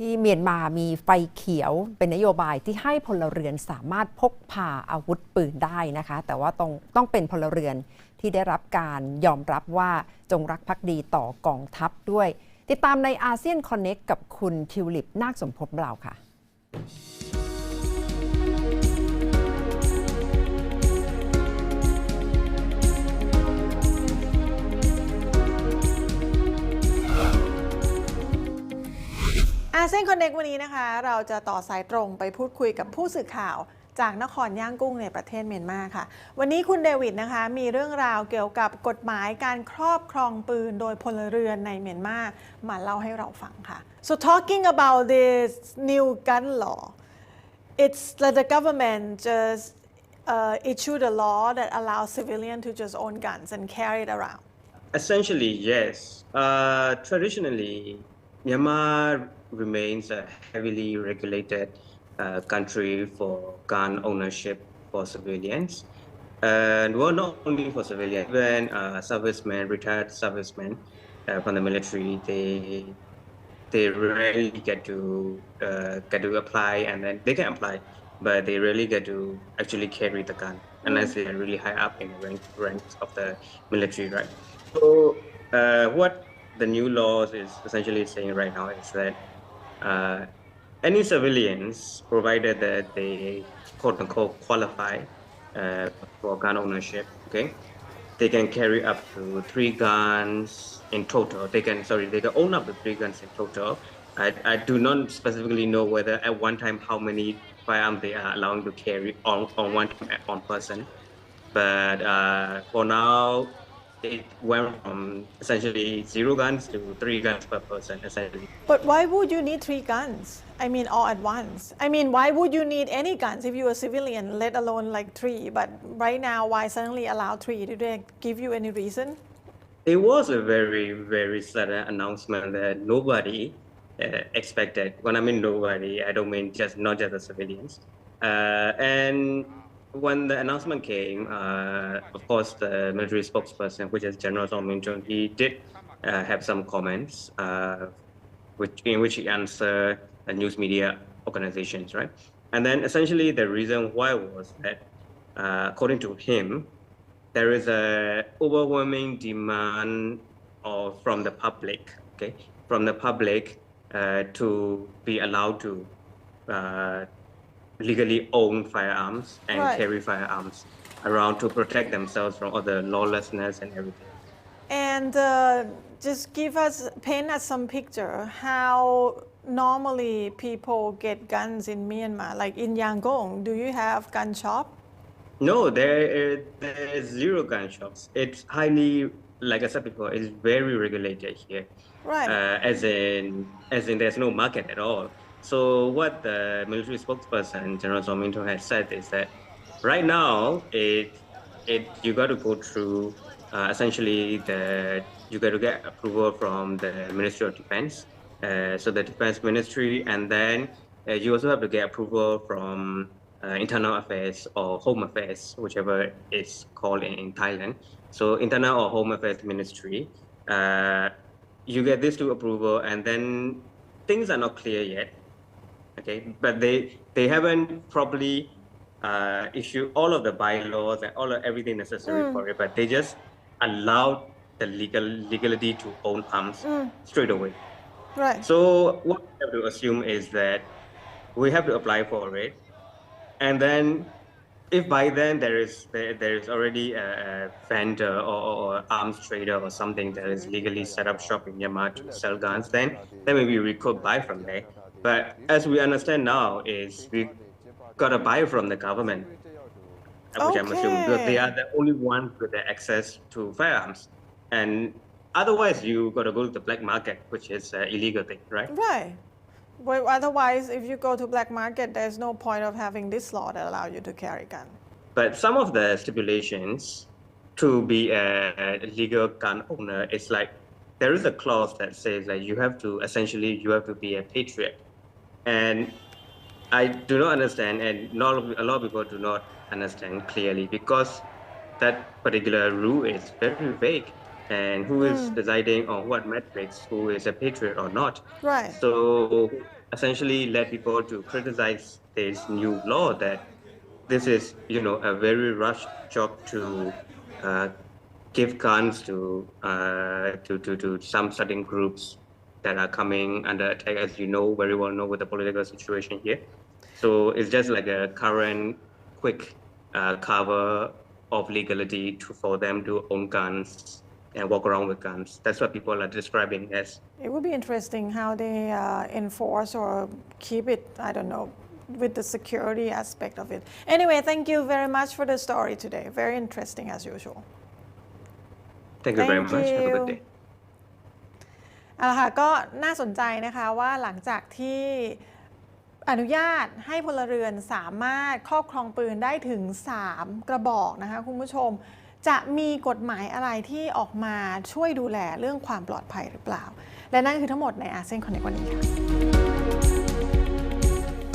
ที่เมียนมามีไฟเขียวเป็นนโยบายที่ให้พลเรือนสามารถพกพาอาวุธปืนได้นะคะแต่ว่าต้องเป็นพลเรือนที่ได้รับการยอมรับว่าจงรักภักดีต่อกองทัพด้วยติดตามในอาเซียนคอนเน็กกับคุณทิวลิปนาคสมภพเราค่ะอาเซียนคอนเน็กวันนี้นะคะเราจะต่อสายตรงไปพูดคุยกับผู้สื่อข่าวจากนครย่างกุ้งในประเทศเมียนมาค่ะวันนี้คุณเดวิดนะคะมีเรื่องราวเกี่ยวกับกฎหมายการครอบครองปืนโดยพลเรือนในเมียนมาเล่าให้เราฟังค่ะ So talking about this new gun law it's that the government just issued a law that allows civilians to just own guns and carry it around Essentially yes traditionally Myanmar remains a heavily regulated country for gun ownership for civilians. And well, not only for civilians, even servicemen, retired servicemen from the military, they rarely get to apply, and then they can apply, but they rarely get to actually carry the gun unless they are really high up in the ranks of the military, right? So what the new laws is essentially saying right now is that any civilians, provided that they quote-unquote qualify for gun ownership, okay, they can carry up to 3 guns in total. They can own up to 3 guns in total. I do not specifically know whether at one time how many firearms they are allowing to carry on one time at one person. But for now, it went from essentially 0 guns to 3 guns per person, essentially. But why would you need 3 guns? I mean, all at once. I mean, why would you need any guns if you're a civilian, let alone like 3? But right now, why suddenly allow 3? Did they give you any reason? It was a very, very sudden announcement that nobody expected. When I mean nobody, I don't mean not just the civilians. And when the announcement came, of course, the military spokesperson, which is General Song he did have some comments, in which he answered news media organizations, right? And then essentially the reason why was that, according to him, there is a overwhelming demand from the public, okay, to be allowed to legally own firearms and carry firearms around to protect themselves from all the lawlessness and everything. And just paint us some picture how normally people get guns in Myanmar, like in Yangon. Do you have gun shop? No, there's 0 gun shops. It's highly, like I said before, it's very regulated here. Right. As in there's no market at all. So what the military spokesperson, General Zominto, has said is that right now, you got to go through essentially you got to get approval from the Ministry of Defense, so the Defense Ministry, and then you also have to get approval from Internal Affairs or Home Affairs, whichever it's called in Thailand. So Internal or Home Affairs Ministry, you get these 2 approval, and then things are not clear yet. Okay, but they haven't properly issued all of the bylaws and everything necessary for it, but they just allowed the legality to own arms straight away. Right. So what we have to assume is that we have to apply for it, and then if by then there is already a vendor or arms trader or something that is legally set up shop in Myanmar to sell guns, then maybe we could buy from there. But as we understand now, is we got to buy from the government, which I'm assuming because they are the only ones with the access to firearms, and otherwise you got to go to the black market, which is an illegal thing, right? Right. Well, otherwise, if you go to black market, there's no point of having this law that allows you to carry gun. But some of the stipulations to be a legal gun owner is like there is a clause that says that you have to be a patriot. And I do not understand, and a lot of people do not understand clearly because that particular rule is very vague. and who is deciding on what metrics who is a patriot or not. Right. So essentially led people to criticize this new law that this is, a very rushed job to give guns to some certain groups that are coming under attack, as you know very well know with the political situation here. So it's just like a current quick cover of legality for them to own guns and walk around with guns. That's what people are describing as. It would be interesting how they enforce or keep it, I don't know, with the security aspect of it. Anyway, thank you very much for the story today. Very interesting as usual. Thank you very much. Have a good day. เอาละค่ะก็น่าสนใจนะคะว่าหลังจากที่อนุญาตให้พลเรือนสามารถครอบครองปืนได้ถึง3กระบอกนะคะคุณผู้ชมจะมีกฎหมายอะไรที่ออกมาช่วยดูแลเรื่องความปลอดภัยหรือเปล่าและนั่นคือทั้งหมดใน Asean Connect วันนี้ค่ะ